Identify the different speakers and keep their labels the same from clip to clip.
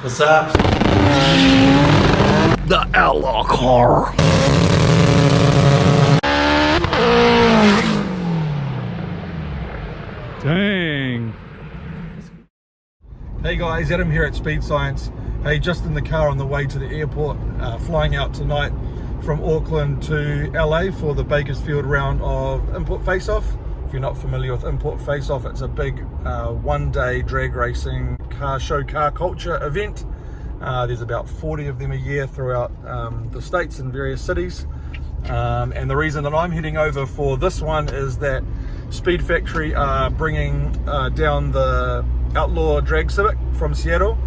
Speaker 1: What's up?
Speaker 2: The outlaw car. Dang.
Speaker 3: Hey guys, Adam here at Speed Science. Hey, just in the car on the way to the airport, flying out tonight from Auckland to LA for the Bakersfield round of Import Face-Off. If you're not familiar with Import Face-Off, it's a big one-day drag racing car show, car culture event. There's about 40 of them a year throughout the States in various cities. And the reason that I'm heading over for this one is that SpeedFactory are bringing down the Outlaw Drag Civic from Seattle.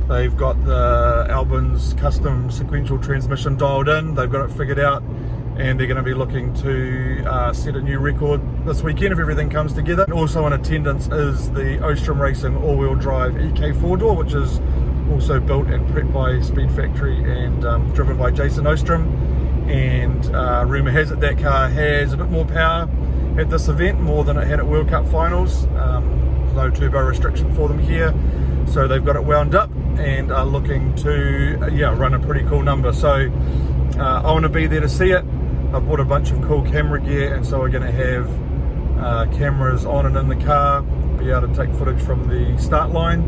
Speaker 3: They've got the Albin's custom sequential transmission dialed in, they've got it figured out, and they're going to be looking to set a new record this weekend if everything comes together. And also in attendance is the Ostrem Racing all-wheel drive EK 4-door, which is also built and prepped by SpeedFactory and driven by Jason Ostrom. And rumour has it that car has a bit more power at this event, more than it had at World Cup finals. There's no turbo restriction for them here, so they've got it wound up and are looking to run a pretty cool number. So I want to be there to see it. I've bought a bunch of cool camera gear, and so we're going to have cameras on and in the car, be able to take footage from the start line,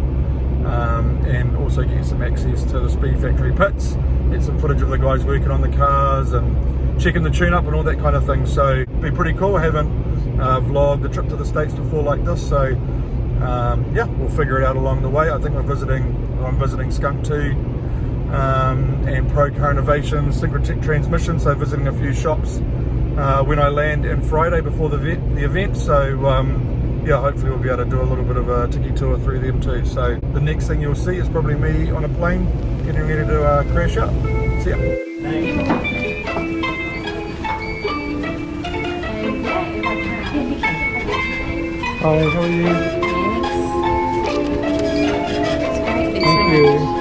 Speaker 3: and also get some access to the SpeedFactory pits, get some footage of the guys working on the cars and checking the tune up and all that kind of thing. So it'll be pretty cool. I haven't vlogged the trip to the States before like this, so yeah, we'll figure it out along the way. I think I'm visiting Skunk 2 and Pro Car Innovation, Synchrotech Transmission, so visiting a few shops when I land on Friday before the event. So yeah, hopefully we'll be able to do a little bit of a tiki tour through them too. So the next thing you'll see is probably me on a plane getting ready to crash up. See ya. Hi, how are you?
Speaker 4: Thanks.
Speaker 3: Thank you.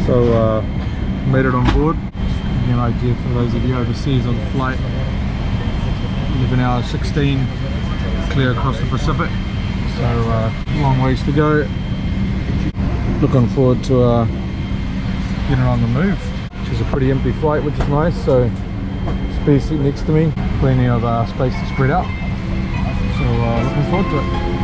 Speaker 3: So made it on board. Just to give you an idea for those of you overseas on flight, 11 hours 16 clear across the Pacific, so long ways to go. Looking forward to getting on the move. Which is a pretty empty flight, which is nice. So spare seat next to me, plenty of space to spread out, so looking forward to it.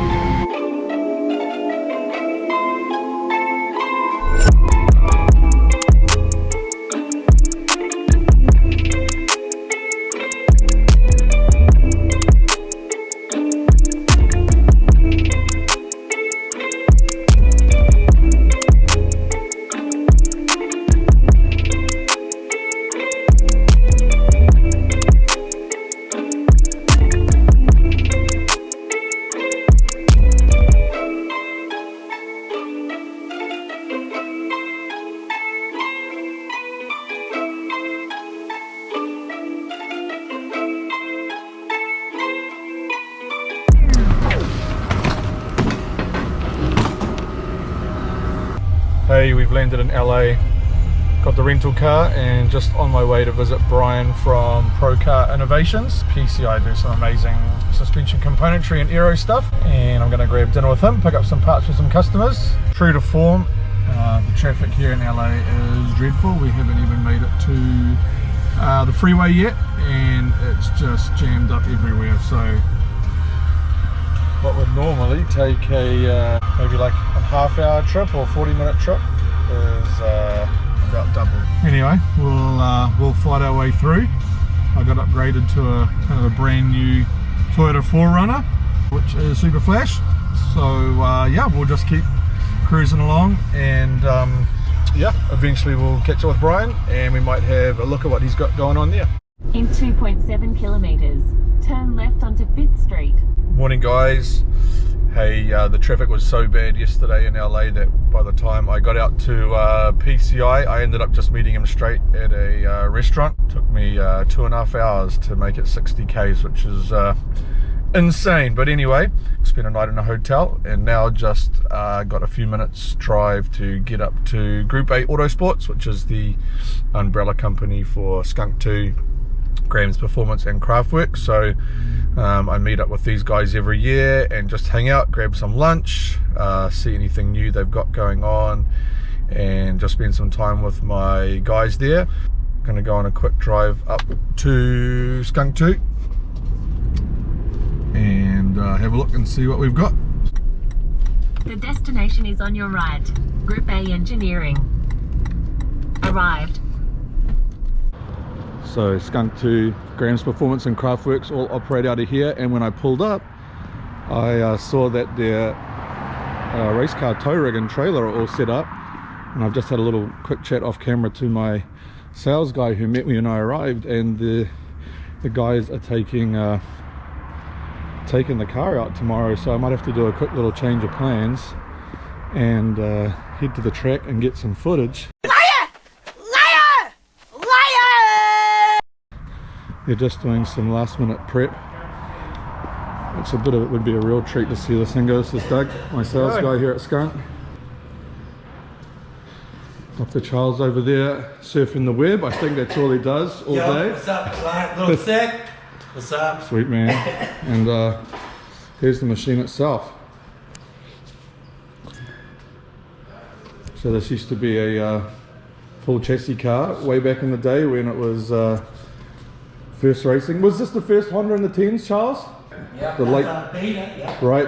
Speaker 3: Hey, we've landed in LA, got the rental car, and just on my way to visit Brian from Pro Car Innovations. PCI do some amazing suspension componentry and aero stuff, and I'm going to grab dinner with him, pick up some parts for some customers. True to form, the traffic here in LA is dreadful. We haven't even made it to the freeway yet, and it's just jammed up everywhere. So what would normally take a maybe like a half-hour trip or 40-minute trip is about double. Anyway, we'll fight our way through. I got upgraded to a kind of a brand new Toyota 4Runner, which is super flash. So yeah, we'll just keep cruising along, and yeah, eventually we'll catch up with Brian and we might have a look at what he's got going on there.
Speaker 4: In 2.7 kilometers, turn left onto 5th Street.
Speaker 3: Morning guys, Hey, the traffic was so bad yesterday in LA that by the time I got out to PCI, I ended up just meeting him straight at a restaurant. Took me 2.5 hours to make it 60 k's, which is insane. But anyway, spent a night in a hotel and now just got a few minutes drive to get up to Group A Autosports, which is the umbrella company for Skunk 2, Graham's Performance and Craftwork. So I meet up with these guys every year and just hang out, grab some lunch, see anything new they've got going on, and just spend some time with my guys there. Gonna go on a quick drive up to Skunk 2 and have a look and see what we've got.
Speaker 1: The destination is on your right. Group A Engineering. Arrived.
Speaker 3: So Skunk 2, Graham's Performance and Craftworks all operate out of here, and when I pulled up I saw that their race car tow rig and trailer are all set up, and I've just had a little quick chat off camera to my sales guy who met me when I arrived, and the guys are taking the car out tomorrow, so I might have to do a quick little change of plans and head to the track and get some footage. They're just doing some last minute prep. It's it would be a real treat to see this thing go. This is Doug, my sales guy here at Skunk. Dr. Charles over there surfing the web. I think that's all he does all day.
Speaker 5: What's up, Clark? Little sick? What's up?
Speaker 3: Sweet man. And here's the machine itself. So this used to be a full chassis car way back in the day when it was first racing. Was this the first Honda in the teens, Charles?
Speaker 5: Yeah,
Speaker 3: the late,
Speaker 5: beta, yeah.
Speaker 3: right,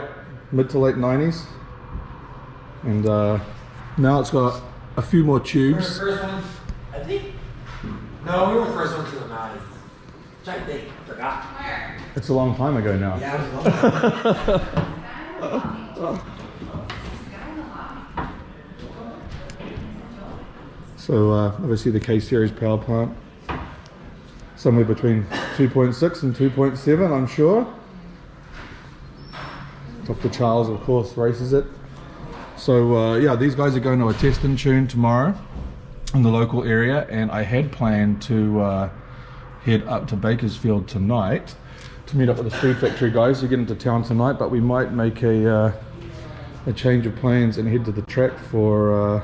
Speaker 3: mid to late 90s. And now it's got a few more tubes.
Speaker 5: We were the first one, I think. No, we were the first ones in the 90s. Which I think, I forgot.
Speaker 3: It's a long time ago now.
Speaker 5: Yeah, it was a long time.
Speaker 3: So obviously the K-Series power plant, somewhere between 2.6 and 2.7, I'm sure. Dr. Charles, of course, races it. So yeah, these guys are going to a test and tune tomorrow in the local area, and I had planned to head up to Bakersfield tonight to meet up with the SpeedFactory guys to get into town tonight, but we might make a change of plans and head to the track for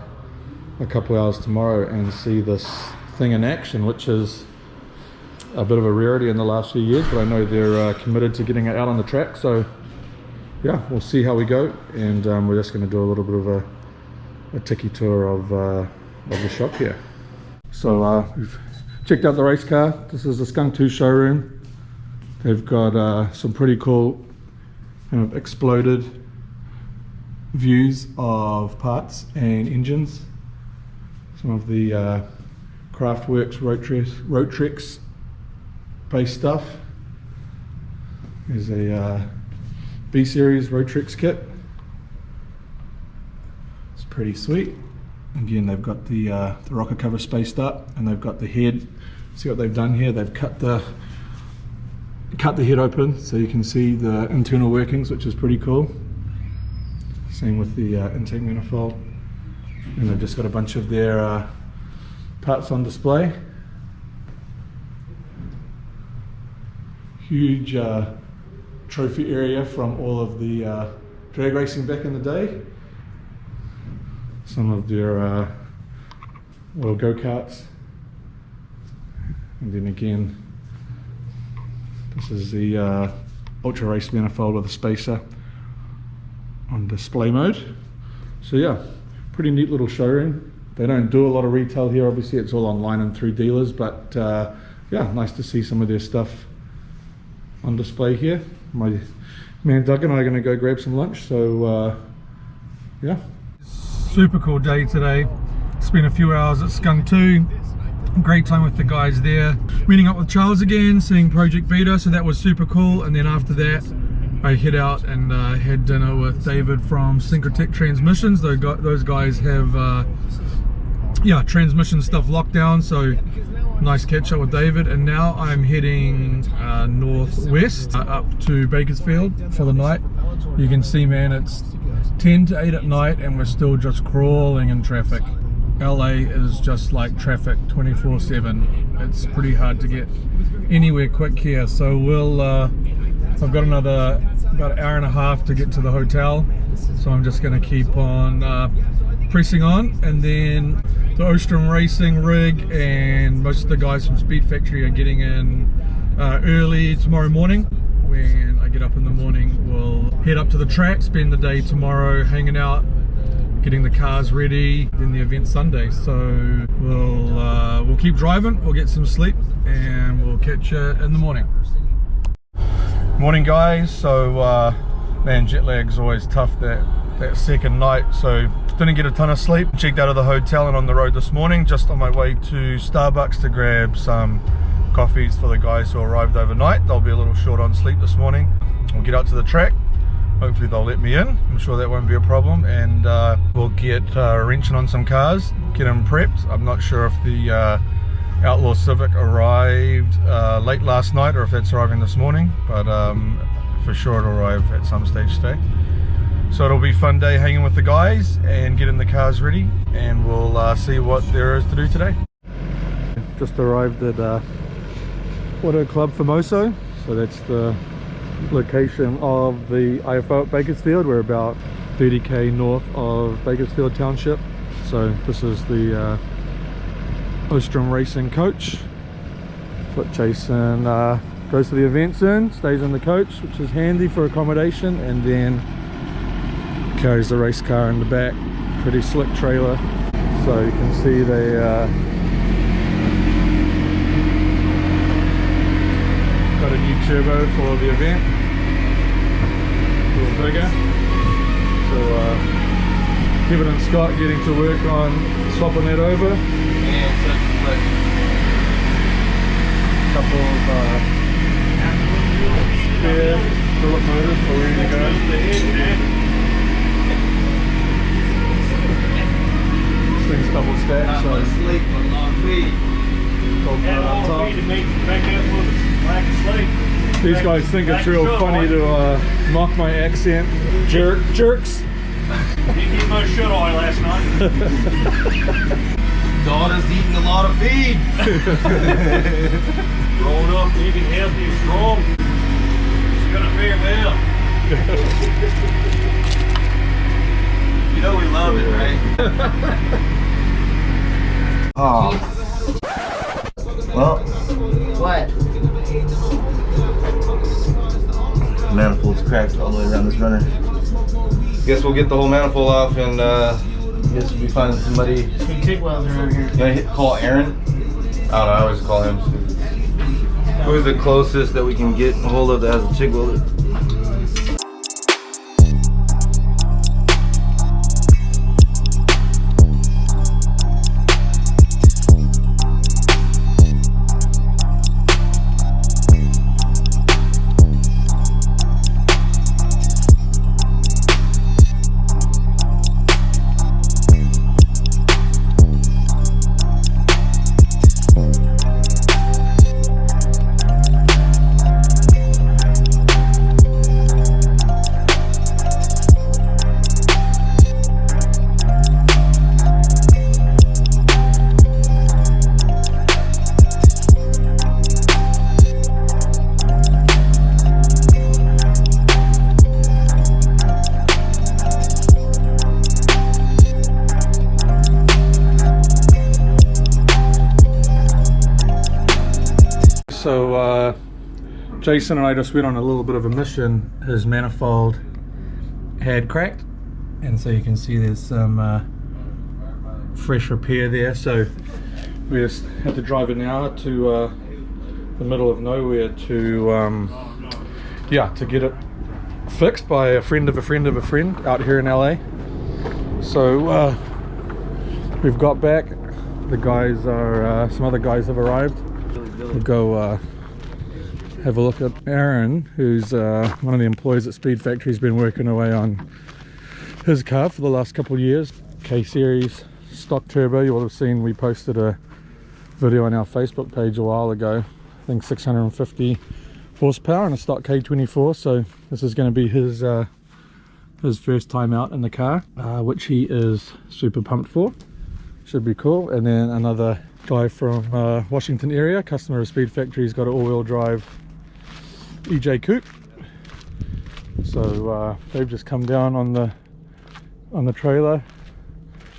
Speaker 3: a couple hours tomorrow and see this thing in action, which is a bit of a rarity in the last few years, but I know they're committed to getting it out on the track. So yeah, we'll see how we go, and we're just going to do a little bit of a tiki tour of the shop here. So we've checked out the race car. This is the Skunk 2 showroom. They've got some pretty cool kind of exploded views of parts and engines. Some of the Craftworks Roadtrix based stuff. There's a B series Roadtrix kit. It's pretty sweet. Again, they've got the rocker cover spaced up, and they've got the head. See what they've done here? They've cut the head open so you can see the internal workings, which is pretty cool. Same with the intake manifold, and they've just got a bunch of their parts on display. Huge trophy area from all of the drag racing back in the day. Some of their little go-karts, and then again this is the ultra race manifold with a spacer on display mode. So yeah, pretty neat little showroom. They don't do a lot of retail here, obviously it's all online and through dealers, but yeah, nice to see some of their stuff on display here. My man Doug and I are going to go grab some lunch, so yeah. Super cool day today. Spent a few hours at Skunk 2. Great time with the guys there. Meeting up with Charles again, seeing Project Beta, so that was super cool. And then after that, I head out and had dinner with David from Synchrotech Transmissions. Those guys have yeah, transmission stuff locked down, so nice catch up with David. And now I'm heading northwest up to Bakersfield for the night. You can see, man, it's 10 to 8 at night and we're still just crawling in traffic. LA is just like traffic 24/7. It's pretty hard to get anywhere quick here. So we'll, I've got about an hour and a half to get to the hotel. So I'm just going to keep on pressing on, and then the Ostrem Racing rig and most of the guys from SpeedFactory are getting in early tomorrow morning. When I get up in the morning, we'll head up to the track, spend the day tomorrow hanging out, getting the cars ready, then the event Sunday. So we'll keep driving, we'll get some sleep, and we'll catch you in the morning. Morning, guys. So man, jet lag's always tough that second night, so didn't get a ton of sleep. Checked out of the hotel and on the road this morning, just on my way to Starbucks to grab some coffees for the guys who arrived overnight. They'll be a little short on sleep this morning. We'll get out to the track, hopefully they'll let me in. I'm sure that won't be a problem, and we'll get wrenching on some cars, get them prepped. I'm not sure if the Outlaw Civic arrived late last night or if that's arriving this morning, but for sure it'll arrive at some stage today. So it'll be a fun day hanging with the guys and getting the cars ready, and we'll see what there is to do today. Just arrived at Auto Club Famoso, so that's the location of the IFO at Bakersfield. We're about 30k north of Bakersfield Township. So this is the Ostrem Racing coach. What Jason goes to the events in, stays in the coach, which is handy for accommodation, and then carries the race car in the back. Pretty slick trailer. So you can see they got a new turbo for the event, a little bigger. So Kevin and Scott getting to work on swapping that over.
Speaker 5: And such a pleasure.
Speaker 3: Couple of spare bullet motors for ready to go. This thing's double stacked, so
Speaker 5: Sleep on long feet.
Speaker 3: cold part up top.
Speaker 6: to make back up for the lack of sleep.
Speaker 3: These guys think it's real funny to mock my accent. Jerks.
Speaker 6: Didn't get much shut eye last night.
Speaker 5: Daughter's eating a lot of feed.
Speaker 6: Growing up, eating healthy and strong. She's gonna fare well.
Speaker 5: You know we love it, right? Oh. Well, what? Manifold's cracked all the way around this runner. Guess we'll get the whole manifold off, and guess we'll be finding somebody.
Speaker 7: Some TIG welds around here.
Speaker 5: You want to call Aaron? I don't know, I always call him. Who's the closest that we can get a hold of that has a TIG welder?
Speaker 3: So Jason and I just went on a little bit of a mission. His manifold had cracked, and so you can see there's some fresh repair there. So we just had to drive an hour to the middle of nowhere to to get it fixed by a friend of a friend of a friend out here in LA. So we've got back. The guys are some other guys have arrived. We'll go have a look at Aaron, who's one of the employees at SpeedFactory. He's been working away on his car for the last couple of years. K-Series stock turbo. You will have seen we posted a video on our Facebook page a while ago. I think 650 horsepower and a stock K24. So this is going to be his his first time out in the car, which he is super pumped for. Should be cool. And then another guy from Washington area, customer of SpeedFactory, has got an all-wheel drive EJ Coupe. So they've just come down on the trailer,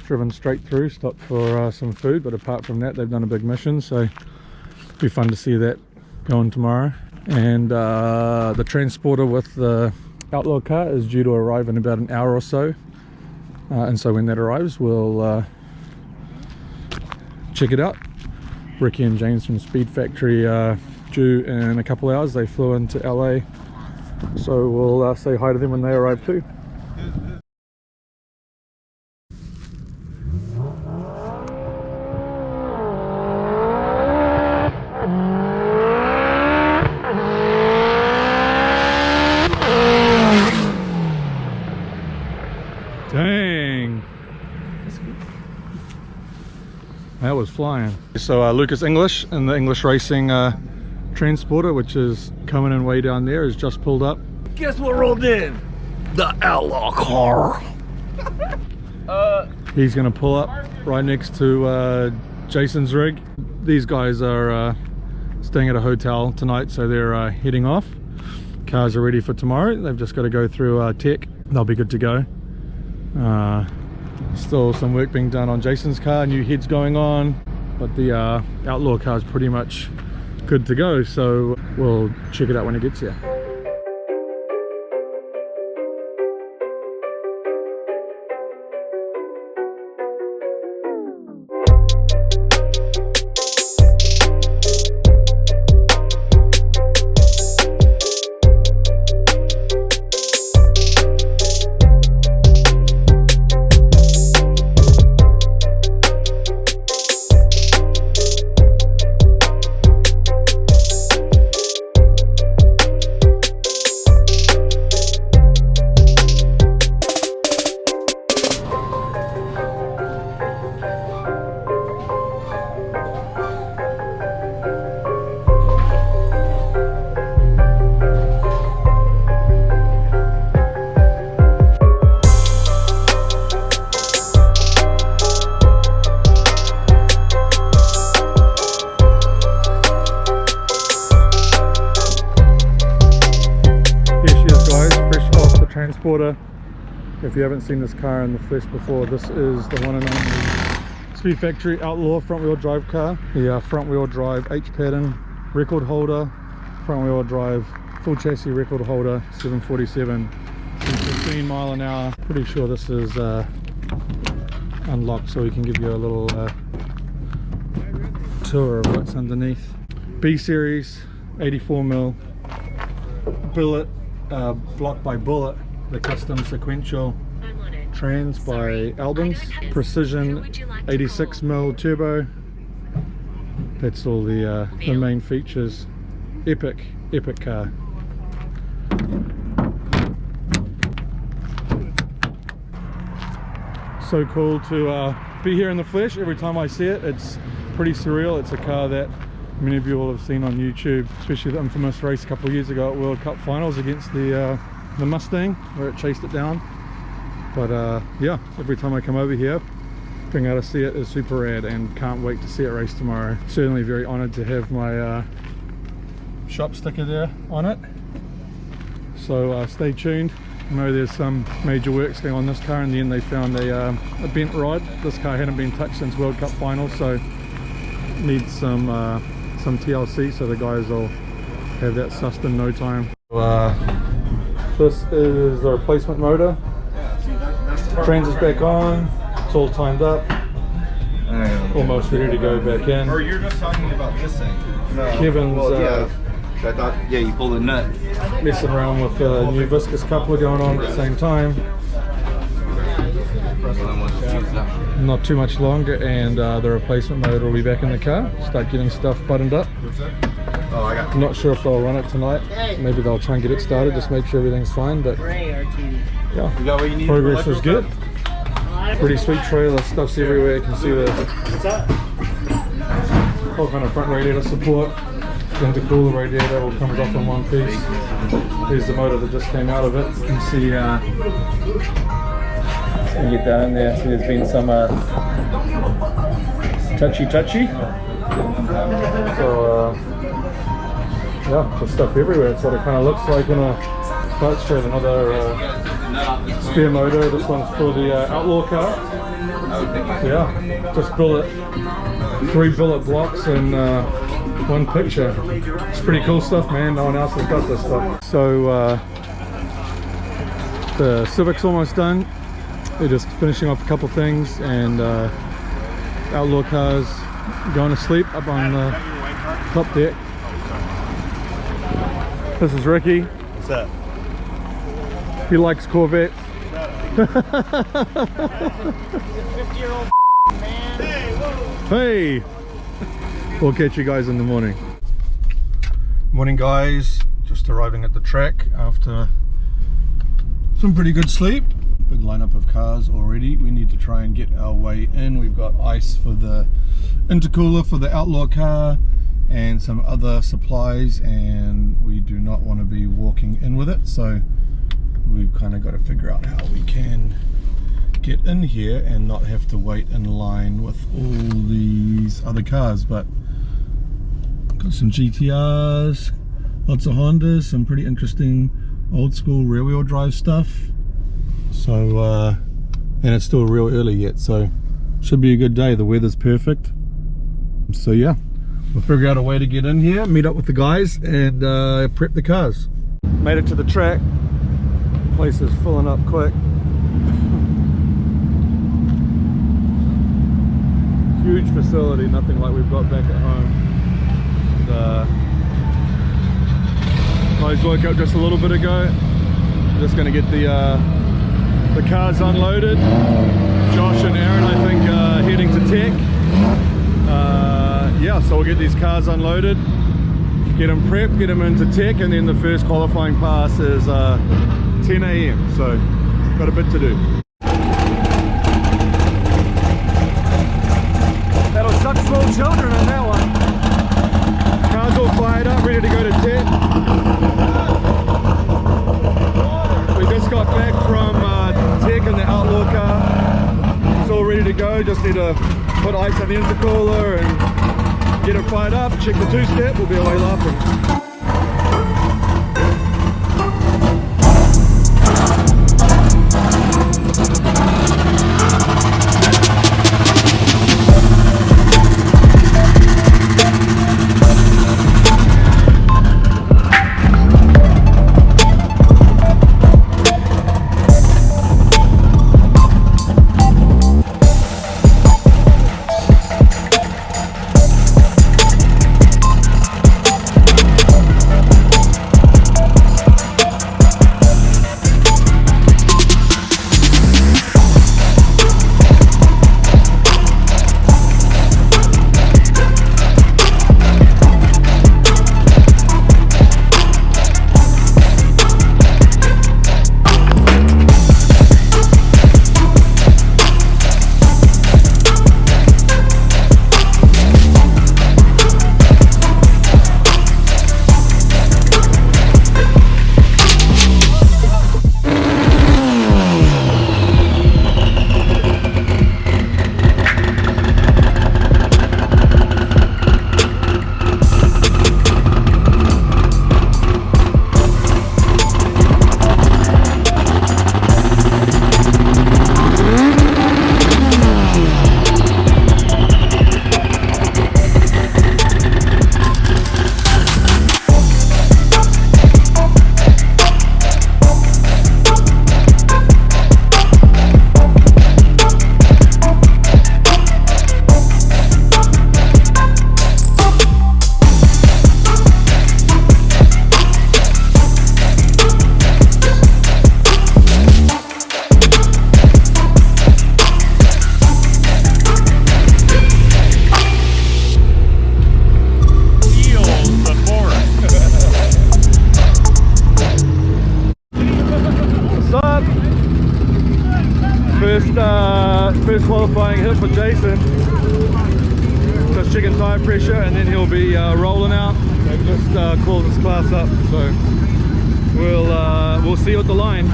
Speaker 3: driven straight through, stopped for some food, but apart from that they've done a big mission, so it'll be fun to see that going tomorrow. And the transporter with the Outlaw car is due to arrive in about an hour or so, and so when that arrives we'll check it out. Ricky and James from SpeedFactory are due in a couple hours. They flew into LA, so we'll say hi to them when they arrive too. Dang, that was flying. So Lucas English in the English Racing transporter, which is coming in way down there, has just pulled up.
Speaker 2: Guess what rolled in? The Outlaw car.
Speaker 3: He's gonna pull up right next to Jason's rig. These guys are staying at a hotel tonight, so they're heading off. Cars are ready for tomorrow. They've just got to go through tech. They'll be good to go. Still some work being done on Jason's car, new heads going on, but the Outlaw car is pretty much good to go, so we'll check it out when it gets here. Transporter. If you haven't seen this car in the flesh before, this is the one and only SpeedFactory Outlaw front wheel drive car. The front wheel drive H-pattern record holder, front wheel drive full chassis record holder, 747 15 mile an hour. Pretty sure this is unlocked, so we can give you a little tour of what's underneath. B series 84mm billet, blocked by Bullet, the custom sequential trans by Albans, precision 86mm turbo. That's all the main features. Epic car. So cool to be here in the flesh. Every time I see it, it's pretty surreal. It's a car that many of you will have seen on YouTube, especially the infamous race a couple of years ago at World Cup finals against the Mustang, where it chased it down. But yeah, every time I come over here, being able to see it is super rad, and can't wait to see it race tomorrow. Certainly very honoured to have my shop sticker there on it. So stay tuned. I know there's some major works going on this car. In the end they found a bent rod. This car hadn't been touched since World Cup finals, so needs some TLC, so the guys will have that sussed in no time. This is the replacement motor. Trans is back on, it's all timed up, almost ready to go back in.
Speaker 5: Or you're just talking about this thing? No.
Speaker 3: Kevin's
Speaker 5: yeah. I thought, yeah, you pulled a nut.
Speaker 3: Messing around with a new viscous coupler going on at the same time. Not too much longer, and the replacement motor will be back in the car. Start getting stuff buttoned up.
Speaker 5: Oh, I got.
Speaker 3: I'm not sure if they'll run it tonight. Maybe they'll try and get it started, just make sure everything's fine. But yeah,
Speaker 5: You got what you need.
Speaker 3: progress was good. Pretty sweet trailer, stuff's everywhere. You can see the all kind of front radiator support. intercooler right there, that all comes off in one piece. Here's the motor that just came out of it. You can see, so you get that in there. See, there's been some touchy. So yeah, just stuff everywhere. That's what it kind of looks like when a parts trailer. Another spare motor. This one's for the Outlaw car. Yeah, just built it 3 bullet blocks in one picture. It's pretty cool stuff, man. No one else has got this stuff. So the Civic's almost done. They're just finishing off a couple things, and Outlaw car's going to sleep up on the top deck. This is Ricky.
Speaker 2: What's up?
Speaker 3: He likes Corvettes.
Speaker 6: 50-year-old man.
Speaker 3: Hey! We'll catch you guys in the morning. Morning, guys. Just arriving at the track after some pretty good sleep. Big lineup of cars already. We need to try and get our way in. We've got ice for the intercooler for the Outlaw car and some other supplies, and we do not want to be walking in with it, so we've kind of got to figure out how we can get in here and not have to wait in line with all these other cars. But got some GTRs, lots of Hondas, some pretty interesting old school rear wheel drive stuff. So and it's still real early yet, so should be a good day. The weather's perfect. So yeah, we'll figure out a way to get in here, meet up with the guys, and prep the cars. Made it to the track. Place is filling up quick. Huge facility, nothing like we've got back at home. And, guys woke up just a little bit ago. Just going to get the cars unloaded. Josh and Aaron, I think, heading to tech. Yeah, so we'll get these cars unloaded, get them prepped, get them into tech, and then the first qualifying pass is 10 AM, so got a bit to do. That'll suck small children in that one. Cars all fired up, ready to go to tech. We just got back from tech in the Outlaw car. It's all ready to go, just need to put ice on the intercooler and get it fired up, check the two-step, we'll be away laughing. First qualifying hit for Jason. Just checking tire pressure, and then he'll be rolling out. They've just called his class up, so we'll see you at the line.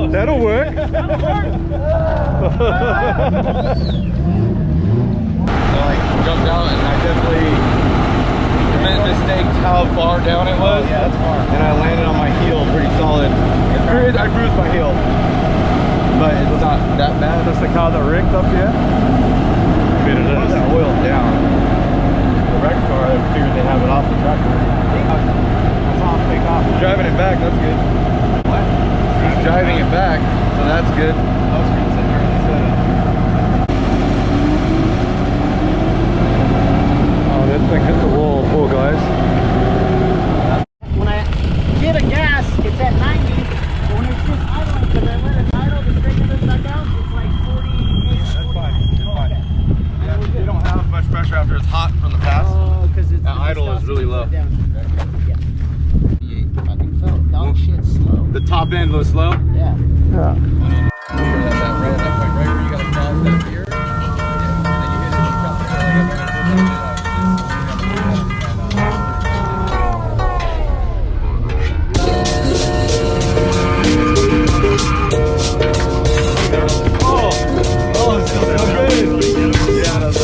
Speaker 3: That'll work.
Speaker 5: So like jumped out and I definitely mistaked how far down it was. Yeah, that's far. And I landed on my heel pretty solid. I bruised my heel, but it's not that bad.
Speaker 3: That's the car that wrecked up here? I bet it is.
Speaker 5: It's oiled down. The wrecked car, I figured they have it off the track already. Take off. He's driving it back, that's good. What? He's driving it back, so that's good. I was going to sit there and set it.
Speaker 3: Oh, that thing hit the wall, poor guys.
Speaker 7: When I get a gas, it's at 90. But when it's just idling, because I let it idle to straighten this back out, it's like 48.
Speaker 5: That's fine. It's fine. Yeah, you don't have much pressure after it's hot from the pass.
Speaker 7: Oh, because it's
Speaker 5: idle is really low.
Speaker 7: Yeah. Fucking felt dog shit slow.
Speaker 5: The top end was slow?
Speaker 7: Yeah.
Speaker 3: Yeah.
Speaker 5: That point right where you gotta cross that pier. Yeah. Then you hit it, you cross it's still so good. Yeah, that's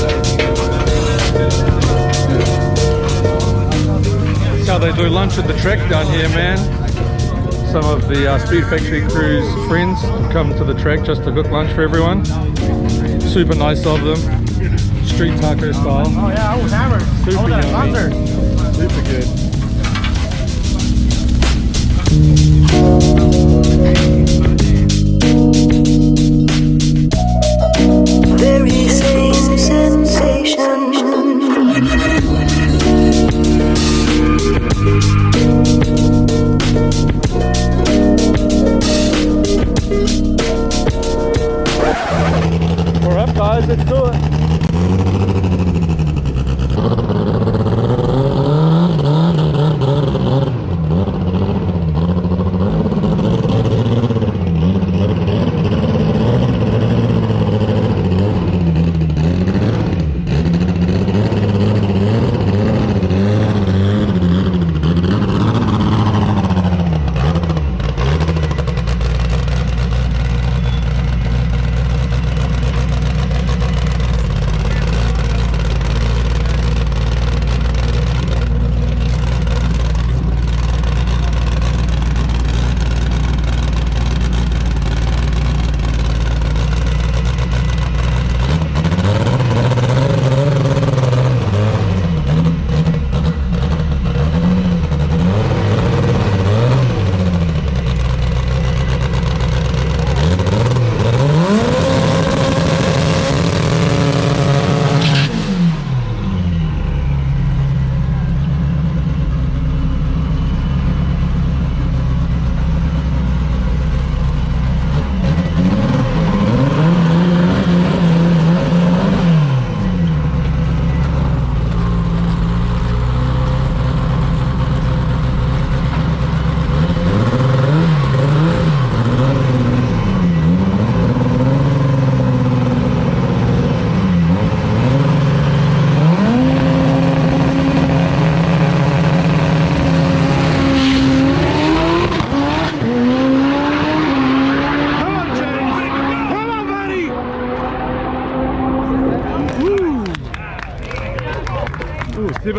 Speaker 3: That's how they do lunch at the track down here, man. Some of the SpeedFactory crew's friends come to the track just to cook lunch for everyone. Super nice of them. Street taco style.
Speaker 7: Oh yeah, I was hammered.
Speaker 3: Super yummy. Super good.
Speaker 8: Very same sensation.
Speaker 3: We're up, guys, let's do it.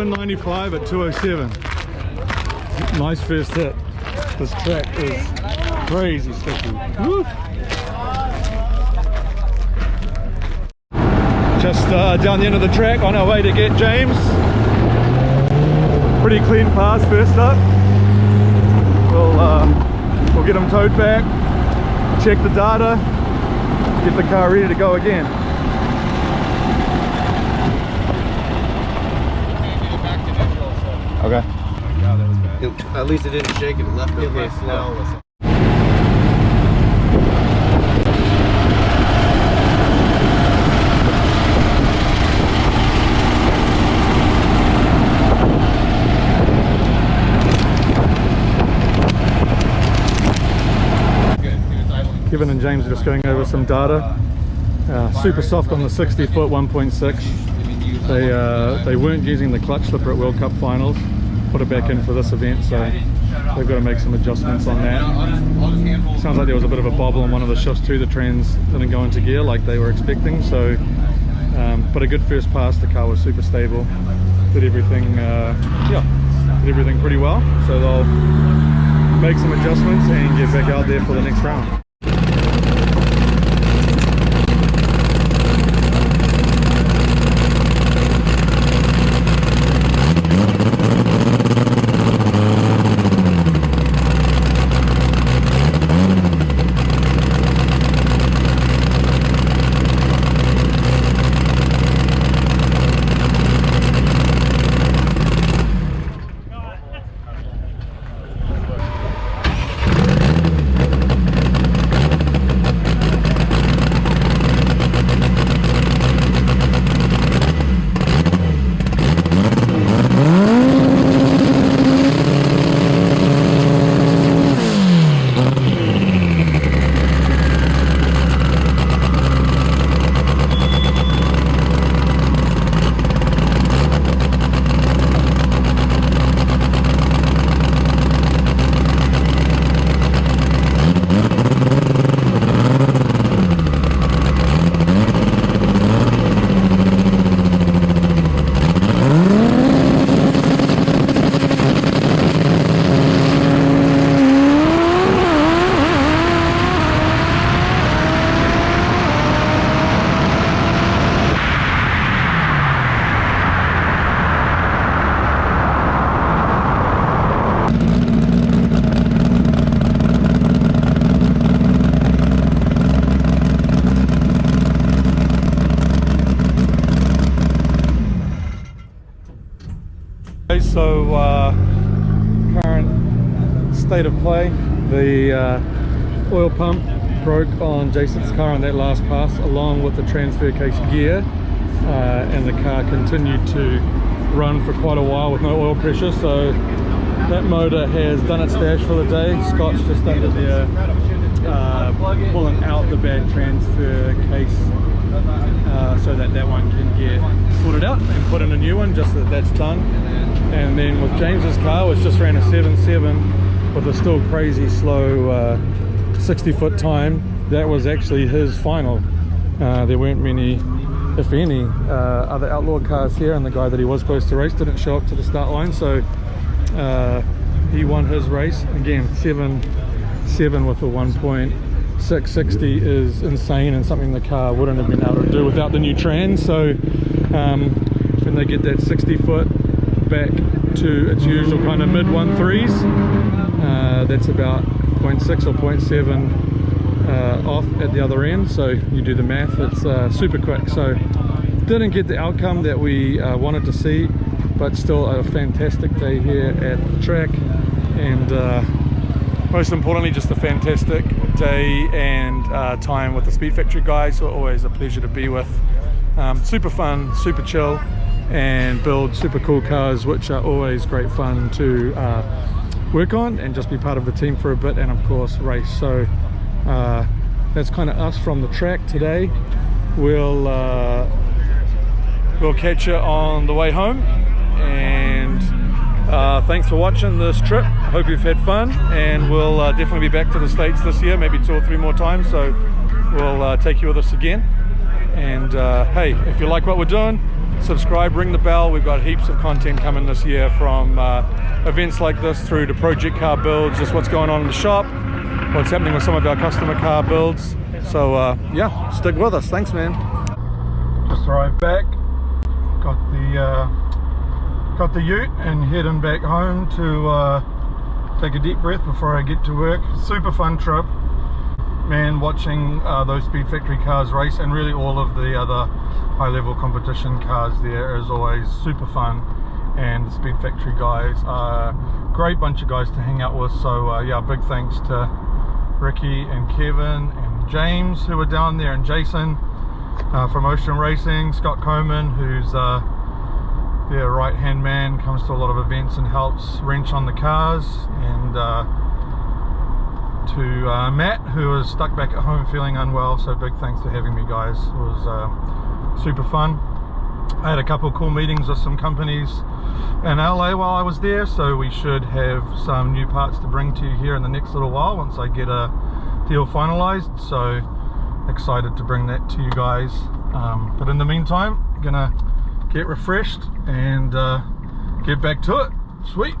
Speaker 3: 195 at 207. Nice first hit. This track is crazy sticky. Woo. Just down the end of the track on our way to get James. Pretty clean pass first up. We'll get him towed back, check the data, get the car ready to go again.
Speaker 5: Okay. At least it didn't shake, it left okay slow.
Speaker 3: Kevin and James are just going over some data. Super soft on the 60 foot 1.6. They weren't using the clutch slipper at World Cup finals. Put it back in for this event, so they've got to make some adjustments on that. Sounds like there was a bit of a bobble on one of the shifts too. The trans didn't go into gear like they were expecting. So, but a good first pass. The car was super stable. Did everything, did everything pretty well. So they'll make some adjustments and get back out there for the next round. So current state of play, the oil pump broke on Jason's car on that last pass along with the transfer case gear, and the car continued to run for quite a while with no oil pressure. So that motor has done its dash for the day. Scott's just under there pulling out the bad transfer case so that one can get sorted out and put in a new one, just that that's done. And then with James's car, which just ran a 7.7 with a still crazy slow 60-foot time, that was actually his final. There weren't many, if any, other outlaw cars here, and the guy that he was supposed to race didn't show up to the start line, so he won his race. Again, 7.7 with a 1.660 is insane, and something the car wouldn't have been able to do without the new trans. So when they get that 60-foot back to its usual kind of mid 1.3s, that's about 0.6 or 0.7 off at the other end. So you do the math, it's super quick. So didn't get the outcome that we wanted to see, but still a fantastic day here at the track, and most importantly just a fantastic day and time with the SpeedFactory guys. So always a pleasure to be with. Super fun, super chill, and build super cool cars, which are always great fun to work on and just be part of the team for a bit, and of course race. So that's kind of us from the track today. We'll catch you on the way home, and thanks for watching this trip. I hope you've had fun, and we'll definitely be back to the States this year, maybe 2 or 3 more times, so we'll take you with us again. And hey, if you like what we're doing, subscribe, ring the bell. We've got heaps of content coming this year, from events like this through to project car builds, just what's going on in the shop, what's happening with some of our customer car builds. So yeah, stick with us. Thanks, man. Just arrived back, got the ute and heading back home to take a deep breath before I get to work. Super fun trip, man. Watching those SpeedFactory cars race, and really all of the other high-level competition cars there, is always super fun. And the SpeedFactory guys are a great bunch of guys to hang out with. So yeah, big thanks to Ricky and Kevin and James who were down there, and Jason from Ostrem Racing, Scott Coleman, who's their right hand man, comes to a lot of events and helps wrench on the cars, and to Matt, who was stuck back at home feeling unwell. So big thanks for having me, guys. It was super fun. I had a couple of cool meetings with some companies in LA while I was there, so we should have some new parts to bring to you here in the next little while once I get a deal finalized. So excited to bring that to you guys, but in the meantime, gonna get refreshed and get back to it. Sweet.